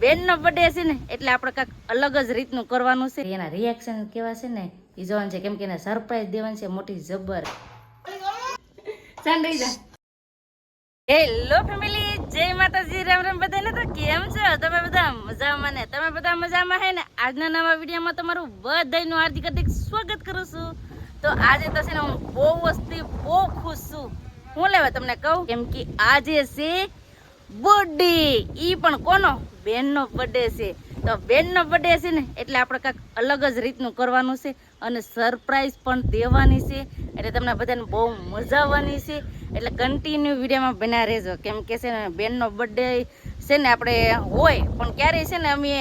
બેન નો બર્થડે છે ને એટલે આપણે કાંઈક અલગ જ રીતનું કરવાનું છે. એના રિએક્શન કેવા છે ને એ જોવાનું છે, કેમ કે એને સરપ્રાઈઝ દેવાની છે મોટી જબર. હેલો ફેમિલી, જય માતાજી, રામ રામ બધાને. તો કેમ છો તમે બધા? મજામાં ને? તમે બધા મજામાં હે ને? આજના નવા વિડીયોમાં તમારું બધાનું હાર્દિક હાર્દિક સ્વાગત કરું છું. તો આજે તો છે ને હું બહુ ખુશ છું. હું લેવા તમને કહું, કેમ કે આજે છે બર્થડે. ઈ પણ કોનો? બેનનો બર્થડે છે. તો બેનનો બર્થડે છે ને એટલે આપણે કાંઈક અલગ જ રીતનું કરવાનું છે અને સરપ્રાઈઝ પણ દેવાની છે. એટલે તમને બધાને બહુ મજા આવવાની છે. એટલે કન્ટિન્યુ વિડીયોમાં બના રહેજો, કેમ કે છે ને બેનનો બર્થડે છે ને આપણે હોય પણ ક્યારેય છે ને અમે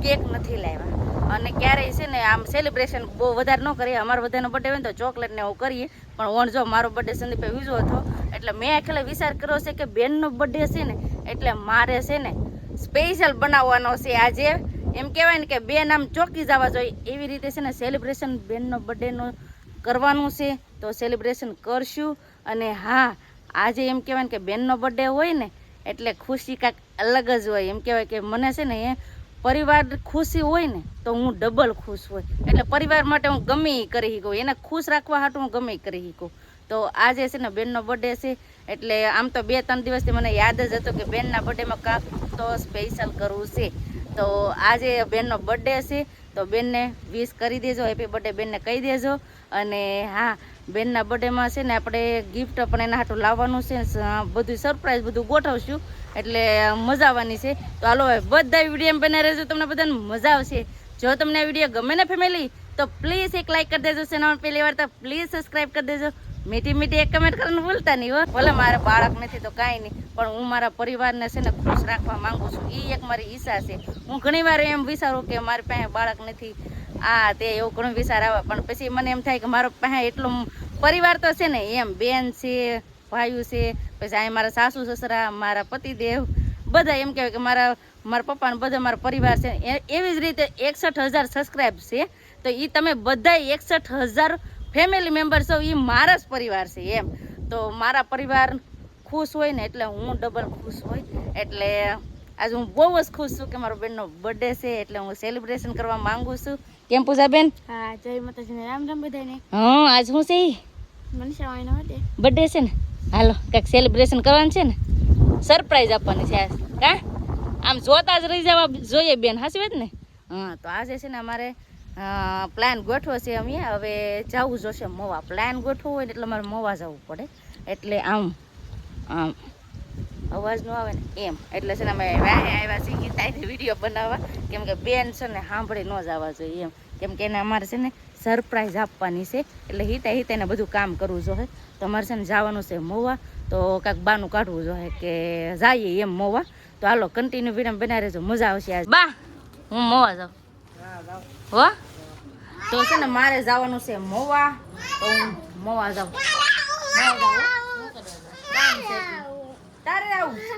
કેક નથી લાવ્યા અને ક્યારેય છે ને આમ સેલિબ્રેશન બહુ વધારે ન કરીએ. અમારો બધાનો બર્થડે હોય ને તો ચોકલેટ ને એવું કરીએ, પણ ઓણ જો મારો બર્થડે સંદીપે વીજો હતો એટલે મેં ખાલી વિચાર કર્યો છે કે બેનનો બર્થડે છે ને એટલે મારે છે ને સ્પેશિયલ બનાવવાનો છે આજે. એમ કહેવાય ને કે બેન આમ ચોકી જવા જોઈએ એવી રીતે છે ને સેલિબ્રેશન બેનનો બર્થડેનો કરવાનું છે. તો સેલિબ્રેશન કરશું. અને હા, આજે એમ કહેવાય ને કે બેનનો બર્થડે હોય ને એટલે ખુશી કાંઈક અલગ જ હોય. એમ કહેવાય કે મને છે ને એ પરિવાર ખુશી હોય ને તો હું ડબલ ખુશ હોય. એટલે પરિવાર માટે હું ગમે એ કરી શકું, એને ખુશ રાખવા હાટું હું ગમે એ કરી શકું. તો આજે છે ને બેનનો બર્થડે છે એટલે આમ તો 2-3 દિવસથી મને યાદ જ હતું કે બેનના બર્થડેમાં કાંક તો સ્પેશિયલ કરવું છે. તો આજે બેનનો બર્થડે છે તો બેનને વિશ કરી દેજો, હેપી બર્થડે બેનને કહી દેજો. અને હા, બેનના બર્થડેમાં છે ને આપણે ગિફ્ટ પણ એના હાટું લાવવાનું છે, બધું સરપ્રાઈઝ બધું ગોઠવશું એટલે મજા આવવાની છે. તો હાલો બધા વિડીયો બના રહેજો, તમને બધાને મજા આવશે. જો તમને આ વિડીયો ગમે ને ફેમિલી તો પ્લીઝ એક લાઈક કરી દેજો, ચેનલ પહેલી વાર તો પ્લીઝ સબસ્ક્રાઈબ કરી દેજો. મીઠી મીઠી એક કમેન્ટ કરવાનું ભૂલતા નહીં હો. ભલે મારે બાળક નથી તો કાંઈ નહીં, પણ હું મારા પરિવારને છે ને ખુશ રાખવા માંગુ છું. એ એક મારી ઈચ્છા છે. હું ઘણી વાર એમ વિચારું કે મારી પાસે બાળક નથી, આ તે એવું ઘણું વિચાર આવે, પણ પછી મને એમ થાય કે મારો પાસે એટલો પરિવાર તો છે ને, એમ બેન છે, ભાઈઓ છે, પછી અહીં મારા સાસુ સસરા, મારા પતિદેવ બધા એમ કહેવાય કે મારા પપ્પા ને બધા મારા પરિવાર છે. એવી જ રીતે 61,000 સબસ્ક્રાઈબ છે. તો એ તમે બધા 61,000 ફેમિલી મેમ્બર છો, એ મારા જ પરિવાર છે એમ. તો મારા પરિવાર ખુશ હોય ને એટલે હું ડબલ ખુશ હોય. એટલે આજે હું બહુ જ ખુશ છું કે મારો બેનનો બર્થડે છે એટલે હું સેલિબ્રેશન કરવા માંગુ છું. કેમ પૂજાબેન? હા, જય માતાજી, રામ રામ બધાને. હા, આજ હું છે મનીષાવાનો બર્થડે છે ને, હાલો કંઈક સેલિબ્રેશન કરવાનું છે ને, સરપ્રાઈઝ આપવાની છે આજ. કા આમ જોતા જ રહી જવા જોઈએ બેન, હાચી વાત ને? હા, તો આજે છે ને અમારે પ્લાન ગોઠવો છે. અમે હવે જવું જોશે મોવા. પ્લાન ગોઠવો હોય ને એટલે મારે મોવા જવું પડે. એટલે આમ અવાજ ન આવે ને એમ એટલે છે ને અમે આવ્યા છીએ તારી વિડીયો બનાવવા, કેમ કે બેન છે ને સાંભળી ન જવા જોઈએ એમ, કેમ કે એને અમારે છે ને સરપ્રાઈઝ આપવાની છે. એટલે હિતા એને બધું કામ કરવું જોઈએ. તો અમારે છે ને જવાનું છે મોવા, તો કાંઈક બાનું કાઢવું જોઈએ કે જઈએ એમ મોવા. તો હાલો કન્ટિન્યુ વિડીયો બનાવી રહેજો, મજા આવશે આજ. બા હું મોવા જાઉં હો. તો છે ને મારે જવાનું છે મોવા, તો હું મોવા જાઉં.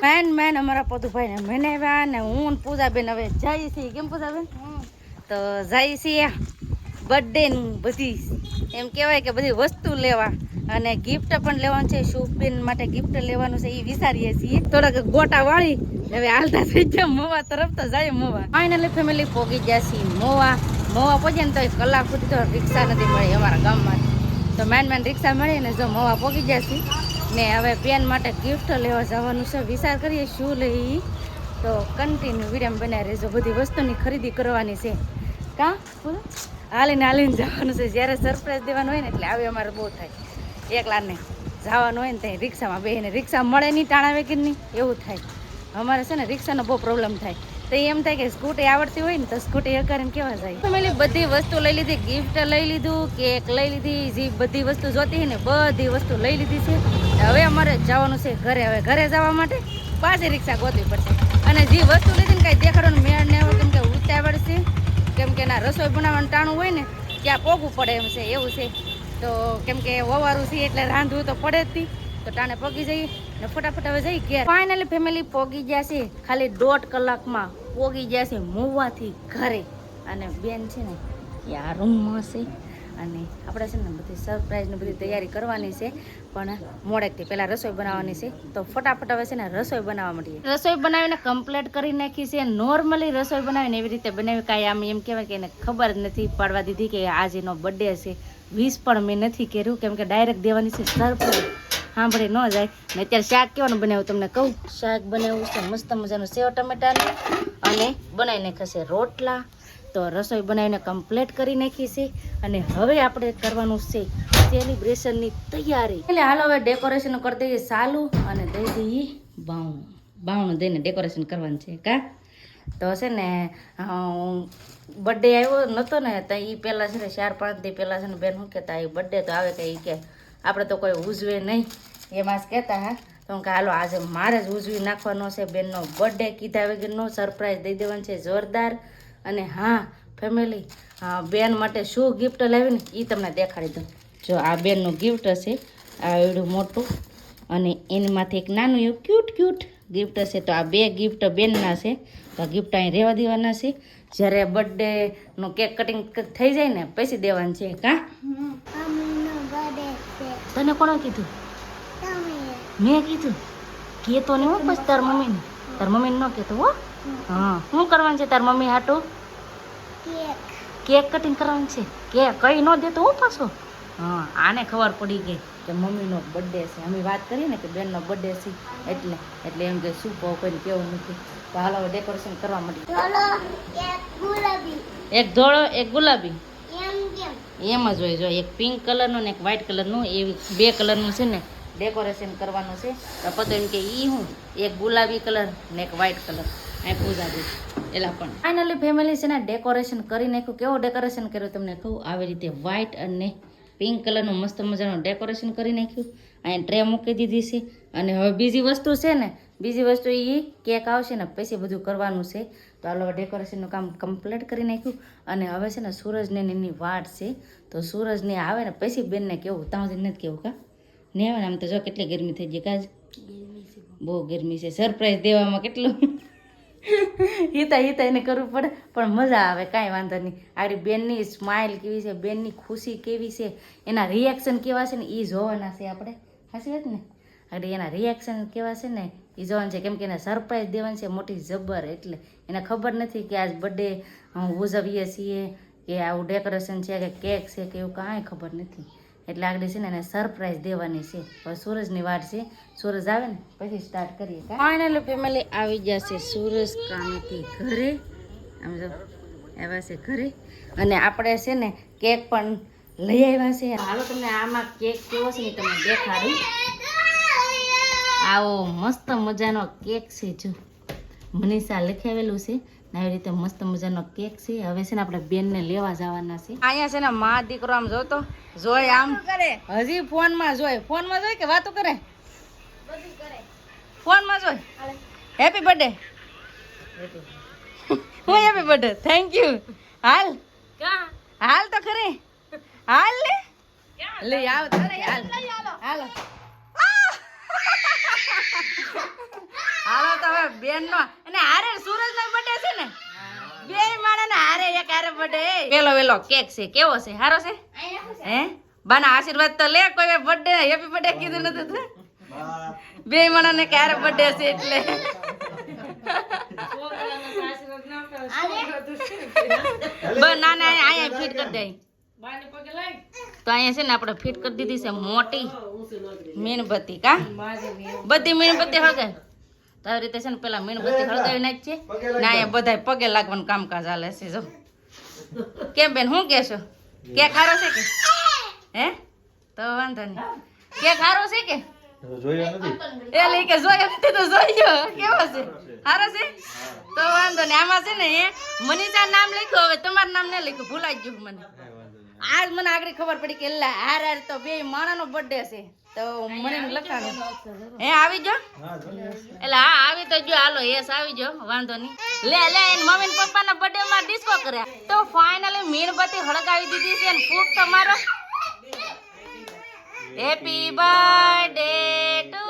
મેન અમારા પદુભાઈ ને મેનેવ્યા ને હું પૂજાબેન હવે જઈએ છીએ. કેમ પૂજાબેન? તો જઈએ છીએ બર્થડે બધી એમ કહેવાય કે બધી વસ્તુ લેવા અને ગિફ્ટ પણ લેવાનું છે. શુભબેન માટે ગિફ્ટ લેવાનું છે એ વિચારીએ છીએ. થોડાક ગોટા વાળી હવે હાલતા થઈ ગયા મોવા તરફ. તો જાય મોવા. ફાઇનલી ફેમિલી પહોંચી ગયા છીએ મોવા. મોવા પહોંચે ને તો કલાક સુધી તો રિક્ષા નથી મળી અમારા ગામમાં. તો મેન રિક્ષા મળી ને જો મોવા પહોંચી ગયા છીએ ને હવે બેન માટે ગિફ્ટ લેવા જવાનું છે. વિચાર કરીએ શું લઈ. તો કન્ટિન્યુ વિડીયો બનાવી રહેજો. બધી વસ્તુની ખરીદી કરવાની છે. કાં હાલીને જવાનું છે. જ્યારે સરપ્રાઈઝ દેવાનું હોય ને એટલે આવે અમારે બહુ થાય. એકલાને જવાનું હોય ને ત્યાં રિક્ષામાં બેસીને રિક્ષા મળે નહીં ટાણા વેગીરની એવું થાય. અમારે છે ને રિક્ષાનો બહુ પ્રોબ્લેમ થાય. તો એમ થાય કે સ્કૂટી આવડતી હોય ને તો સ્કૂટી હકારીને કેવા જાય. ફેમિલી બધી વસ્તુ લઈ લીધી, ગિફ્ટ લઈ લીધું, કેક લઈ લીધી, જે બધી વસ્તુ જોતી હોય ને બધી વસ્તુ લઈ લીધી છે. હવે અમારે જવાનું છે ઘરે. હવે ઘરે જવા માટે પાછી રિક્ષા ગોતવી પડશે. અને જે વસ્તુ લીધી ને કાંઈ દેખાડવાનું મેળ ને કેમ કે ઉતાવળ છે, કેમ કે ના રસોઈ બનાવવાનું ટાણું હોય ને ત્યાં પોગવું પડે એમ છે, એવું છે. તો કેમ કે વવારું છે એટલે રાંધવું તો પડે જ નહીં. તો ટાણે પગી જઈએ ને ફટાફટ હવે જઈ ઘેર. ફાઇનલી ફેમિલી પોગી ગયા છે. ખાલી 1.5 કલાકમાં પોગી ગયા છે મોવાથી ઘરે. અને બેન છે ને એ આ રૂમમાં છે અને આપણે છે ને બધી સરપ્રાઈઝની બધી તૈયારી કરવાની છે, પણ મોડેકથી પહેલાં રસોઈ બનાવવાની છે. તો ફટાફટ હવે છે ને રસોઈ બનાવવા માંડીએ. રસોઈ બનાવીને કમ્પ્લીટ કરી નાખી છે. નોર્મલી રસોઈ બનાવીને એવી રીતે બનાવી, કાંઈ આમ એમ કહેવાય કે એને ખબર જ નથી પાડવા દીધી કે આજ એનો બર્થડે છે. વિશ પણ મેં નથી કર્યું, કેમ કે ડાયરેક્ટ દેવાની છે સરપ્રાઈઝ, સાંભળી ન જાય. ને અત્યારે શાક કેવાનું બનાવ્યું તમને કહું. શાક બનાવ્યું છે મસ્ત મજાનું સેવ ટમેટાનું, અને બનાવી નાખશે રોટલા. તો રસોઈ બનાવીને કમ્પ્લીટ કરી નાખી છે, અને હવે આપણે કરવાનું છે સેલિબ્રેશનની તૈયારી. એટલે હાલો હવે ડેકોરેશન કરી દઈએ ચાલુ, અને દઈ દઈએ બાવણું દઈને ડેકોરેશન કરવાનું છે કા. તો છે ને બર્થડે આવ્યો નહોતો ને, તો એ પહેલાં છે ને 4-5 દી પહેલાં છે ને બેન શું કહેતા, એ બર્થડે તો આવે કે એ કે આપણે તો કોઈ ઉજવે નહીં એમાં જ કહેતા. હા તો કે હાલો આજે મારે જ ઉજવી નાખવાનો છે બેનનો બર્થડે, કીધા વગરનો સરપ્રાઈઝ દઈ દેવાનું છે જોરદાર. અને હા ફેમિલી, બેન માટે શું ગિફ્ટ લાવી ને એ તમને દેખાડી દઉં. જો આ બેનનું ગિફ્ટ હશે, આ એવડું મોટું, અને એની માથે એક નાનું એવું ક્યુટ ગિફ્ટ હશે. તો આ 2 ગિફ્ટ બેનના છે. તો આ ગિફ્ટ અહીં રહેવા દેવાના છે. જ્યારે બર્થડેનું કેક કટિંગ થઈ જાય ને પછી દેવાનું છે કા. તને કોણે કીધું? મેં કીધું. કહેતો ને હો પછી તાર મમ્મીને, તાર મમ્મીને ન કહેતો હો. હા શું કરવાનું છે તાર મમ્મી હાટું? કેક કટિંગ કરવાનું છે. કે કઈ ન દેતો હો પાછો. હા આને ખબર પડી ગઈ કે મમ્મીનો બર્થડે છે. અમે વાત કરી ને કે બેનનો બર્થડે છે, એટલે એમ કે શું કહું કોઈને કેવું નથી. તો હાલો હવે ડેકોરેશન કરવા માંડી. એક ધોળો એક ગુલાબી એમ જ હોય. જો એક પિંક કલરનું ને એક વ્હાઈટ કલરનું, એવી 2 કલરનું છે ને ડેકોરેશન કરવાનું છે. તો પતો એમ કે ઈ હું એક ગુલાબી કલર ને એક વ્હાઈટ કલર આ પૂજા દે એલા. પણ ફાઇનલી ફેમિલી છે ને ડેકોરેશન કરી નાખ્યું. કેવું ડેકોરેશન કર્યું તમને કહું. આવી રીતે વ્હાઈટ અને પિંક કલરનું મસ્ત મજાનું ડેકોરેશન કરી નાખ્યું. અહીં ટ્રે મૂકી દીધી છે. અને હવે બીજી વસ્તુ છે ને, બીજી વસ્તુ એ કેક આવશે ને પછી બધું કરવાનું છે. તો હાલો ડેકોરેશનનું કામ કમ્પ્લીટ કરી નાખ્યું. અને હવે છે ને સૂરજને એની વાટ છે. તો સૂરજને આવે ને પછી બેનને કેવું, ત્યાં સુધી નથી કેવું કા ને આવે ને. આમ તો જો કેટલી ગરમી થઈ ગઈ કાજ, બહુ ગરમી છે. સરપ્રાઈઝ દેવામાં કેટલું હિતા એને કરવું પડે, પણ મજા આવે, કાંઈ વાંધો નહીં. આપણી બેનની સ્માઇલ કેવી છે, બેનની ખુશી કેવી છે, એના રિએક્શન કેવા છે ને એ જોવાના છે આપણે. સાચી વાત ને? એટલે એના રિએક્શન કેવા છે ને એ જોવાનું છે, કેમ કે એને સરપ્રાઈઝ દેવાની છે મોટી જબર. એટલે એને ખબર નથી કે આજ બર્થડે ઉજવીએ છીએ, કે આવું ડેકોરેશન છે, કે કેક છે, કે એવું કાંઈ ખબર નથી. એટલે આગળ છે ને એને સરપ્રાઈઝ દેવાની છે. હવે સૂરજની વાત છે, સૂરજ આવે ને પછી સ્ટાર્ટ કરીએ. ફાઇનલી ફેમિલી આવી જશે સૂરજ કામેથી ઘરે. આમ જો આવ્યા છે ઘરે, અને આપણે છે ને કેક પણ લઈ આવ્યા છે. હાલો તમને આમાં કેક કેવો છે ને તમને દેખાડું. આવો મસ્ત મજાનો કેક છે, જો મનીષા લખાવેલું છે. આવી રીતે મસ્ત મજાનો કેક છે. હવે છે ને આપણે બેનને લેવા જવાના છે. અહીંયા છે ને મા દીકરો આમ જોતો જોય, આમ હજી ફોનમાં જોય કે વાતો કરે? ફોનમાં જોય. Happy birthday. હું હેપી બર્થડે, થેન્ક યુ. હાલ તો ખરી, હાલ લે આવ હાલ. હાલો તો હવે બેન નો અને હારે સૂરજ નો બર્થડે છે ને, બે માણસ ને હારે એક હારે બર્થડે. વેલો કેક છે, કેવો છે? સારો છે હે? બાના આશીર્વાદ તો લે. કોઈ બર્થડે હેપી બર્થડે કીધું નતું. બે માણસ ને ક્યારે બર્થડે છે એટલે ના અહીંયા ફિટ કરી દે. તો અહીંયા છે ને આપણે ફિટ કરી દીધી છે મોટી મીણબત્તી. કા બધી મીણબત્તી હળગાય તો આવી રીતે છે ને પેલા મીણબત્તી હળગાવી નાખીએ ને અહીંયા બધા પગે લાગવાનું કામકાજ હાલે છે. જો કેમ બેન શું કહેશો? કેક હારો છે કે હે? તો વાંધો નહીં. કેક હારો છે કે એ લઈ કે જોયો નથી તો જોયો કેવો છે? હારો છે તો વાંધો નહીં. આમાં છે ને મનીષા નામ લખ્યું, હવે તમારું નામ નહીં લખ્યું, ભૂલાઈ ગયું મને. આજ મને આગળ ખબર પડી કે હાર તો બે માણાનો બર્થડે છે તો મને લખાણું હે આવી જો. એટલે હા આવી તો જો. હાલો યસ આવી જો, વાંધો નહીં. લે એન મમ્મી ને પપ્પાના બર્થડે માં ડિસ્કો કર્યા. તો ફાઇનલી મીણબત્તી હળગાવી દીધી છે. ફૂક તમારો happy birthday to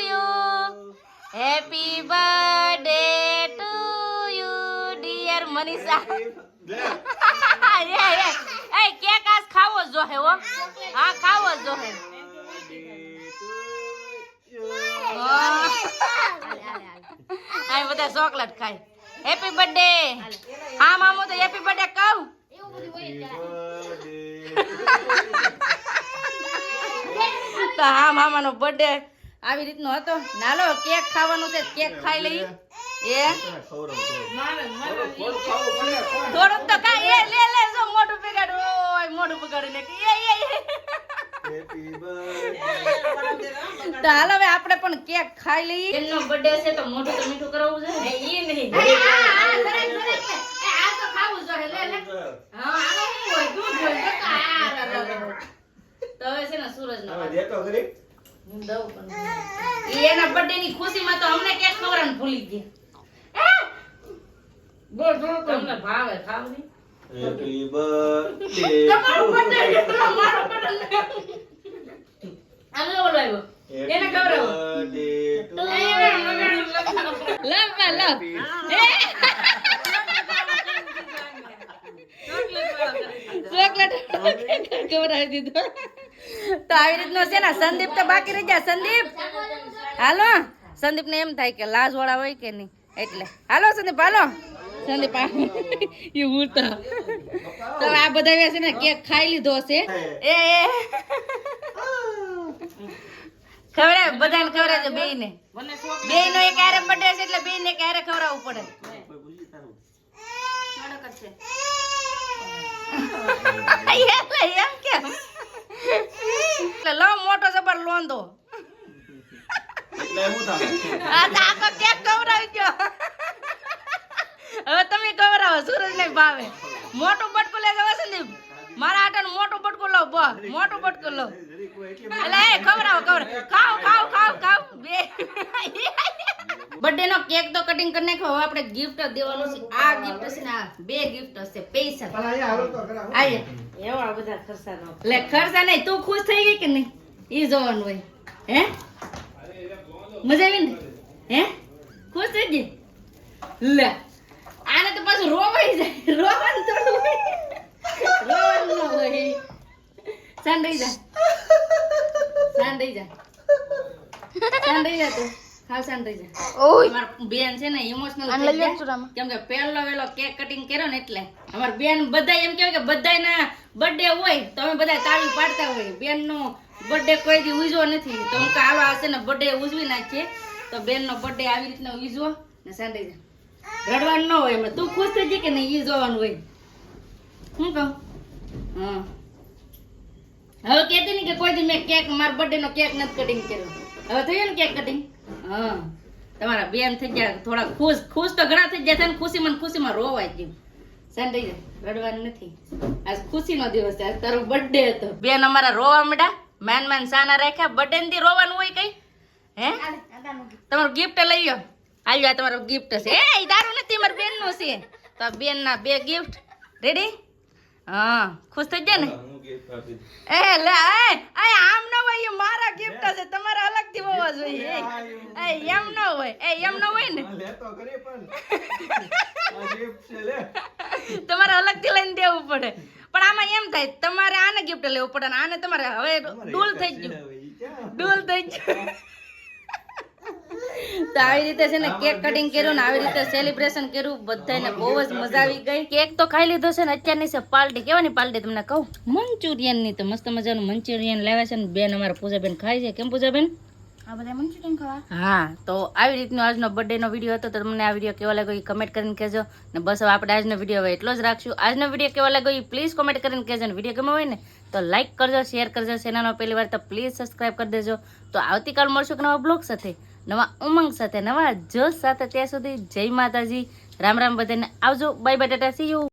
you, happy birthday to you dear Manisha. એ કેક આજ ખાવો જ જોહે હો. હા ખાવો જ જોહે. આ બધા ચોકલેટ ખાય. Happy birthday. હા મામુ તો હેપી બર્થડે કહું. તો હા મામાનો બર્થડે આવી રીતનો હતો. નાલો કેક ખાવાનું છે, કેક ખાઈ લઈ. એ થોડુંક તો કાંઈ એ લે લે જો મોઢું બગાડ. ઓય મોઢું બગાડી નાખી. તો હાલો હવે આપણે પણ કેક ખાઈ લઈએ. એનો બર્થડે છે તો મોઢું તો મીઠું કરાવવું છે ને. ઈ નહીં. આ તો ખાવું જોઈએ. લે લે. હા આનો શું હોય? દૂધ હોય. તો હવે છે ને સૂરજનો દઉં પણ ઈ એના બર્થડે ની ખુશીમાં તો અમને કેક ખવડાવવાનું ભૂલી ગયા. બોલ બોલ તમને ભાવે ખાવ ની. હેપી બર્થડે તમારો બર્થડે એટલો મારો બર્થડે. આગળ બોલાવ્યો એને ખવડાવો. લવ બા લવ. ચોકલેટ ખવડાવી દીધો. તો આવી રીતનો છે ને સંદીપ તો બાકી રહી જાય. સંદીપ હાલો. સંદીપ ને એમ થાય કે લાજ વાળા હોય કે નહીં એટલે હાલો સંદીપ હાલો. સંદીપ એ ઉડતા. તો આ બધા છે ને કેક ખાઈ લીધો છે. એ ખવડાવે બધાને ખવડાવે બેય ને. બેય નો એક હારે બર્થડે છે એટલે બેય ને એક હારે ખવડાવવું પડે. એમ કેમ લો મોટો જબર લોંદો. આ તો આખો કેક ખવડાવી ગયો. હવે તમે ખવડાવો. સૂરજ ને ભાવે. મોટું બટકું લે જવા સંદીપ. મારા આટાનું મોટું બટકું લો. મોટું બટકું લો. એટલે એ ખવડાવો ખાવ ખાવ ખાવ ખાવ. બે બર્થડે નો કેક તો કટિંગ કરી નાખ્યો. હવે આપણે ગિફ્ટ દેવાનું છે. આ ગિફ્ટ છે ને આ બે ગિફ્ટ હશે પૈસા. આય એવા બધા ખર્ચા નો લે. ખર્ચા નહીં. તું ખુશ થઈ ગઈ કે નહીં ઈ જોવાનું હોય. હે મજા આવી ને? હે ખુશ થઈ ગઈ? લે આને તો પાછું રોવાઈ જાય. રોવાનું થોડું હોય. રોવાનું ન હોય. શાંત રહી જા. શાંત રહી જા. શાંત રહી જા તું. હાવ શાંત રહી જા. અમાર બેન છે ને ઇમોશનલ થઈ ગયા. કેમ કે પહેલો વેલો કેક કટિંગ કર્યો ને એટલે અમાર બેન બધા એમ કહેવાય કે બધાયના બર્થડે હોય તો અમે બધા તાળી પાડતા હોય. બેન નો બર્થડે કોઈ દી ઉજવો નથી તો હું હાલો આ છે ને બર્થડે ઉજવી નાખીએ. તો બેન નો બર્થડે આવી રીતના ઉજવો ને શાંત રહી જા. રડવાનું ન હોય. એમાં તું ખુશ થઈ જઈ કે નહીં ઈ જોવાનું હોય. શું કહું? હા હવે કહેતી નહીં કે કોઈ દી મેં કેક મારા બર્થડે નો કેક નથી કટિંગ કર્યો. હવે થયું ને કેક કટિંગ. હા તમારા બેન થઈ ગયા થોડા ખુશ તો ઘણા થઈ ગયા. ખુશીમાં રોવાય ગયું. શાંત રહી જાય. રડવાનું નથી. આજ ખુશીનો દિવસ છે. આજ તારો બર્થડે હતો. બેન અમારા રોવા માંડ્યા. માન સાના રાખ્યા. બર્થડે ની રોવાનું હોય કઈ? હે તમારું ગિફ્ટ લઈ લો. આવ્યો આ તમારો ગિફ્ટ છે. એ તારું નથી મારા બેન નું છે. તો બેન ના બે ગિફ્ટ રેડી. હા ખુશ થઈ જાય ને? એ લે આમ ન હોય. એ મારા ગિફ્ટ છે. તમારે અલગ થી હોવા જોઈએ. એમ ન હોય. એમ ન હોય ને. તમારે અલગ થી લઈને દેવું પડે. પણ આમાં એમ થાય તમારે આને ગિફ્ટ લેવું પડે ને આને તમારે હવે ડૂલ થઈ ગયું. તો આવી રીતે છે ને કેક કટિંગ કર્યું ને આવી રીતે સેલિબ્રેશન કર્યું. બધાને બહુ જ મજા આવી ગઈ. કેક તો ખાઈ લીધો છે ને અત્યારની છે પાર્ટી. કેવાની પાર્ટી તમને કહું? મંચુરિયન ની. તો મસ્ત મજાનું મંચુરિયન લાવ્યા છે ને બેન અમારા પૂજાબેન ખાય છે. કેમ પૂજાબેન? આ બધા મંચુરિયન ખાવા. હા તો આવી રીતનો આજનો બર્થડે નો વિડીયો હતો. તો તમને આ વિડીયો કેવો લાગ્યો એ કમેન્ટ કરીને કહેજો. ને બસ હવે આપણે આજનો વિડીયો હવે એટલો જ રાખશું. આજનો વિડીયો કેવો લાગ્યો એ પ્લીઝ કમેન્ટ કરીને કહેજો. ને વિડીયો ગમ્યો હોય ને તો લાઈક કરજો, શેર કરજો. ચેનલનો પહેલી વાર તો પ્લીઝ સબસ્ક્રાઈબ કરી દેજો. તો આવતીકાલ મળશું કે નવા બ્લોગ સાથે, નવા ઉમંગ સાથે, નવા જોશ સાથે. ત્યાં સુધી જય માતાજી. રામ રામ બધાને. આવજો. Bye bye Tata. C you.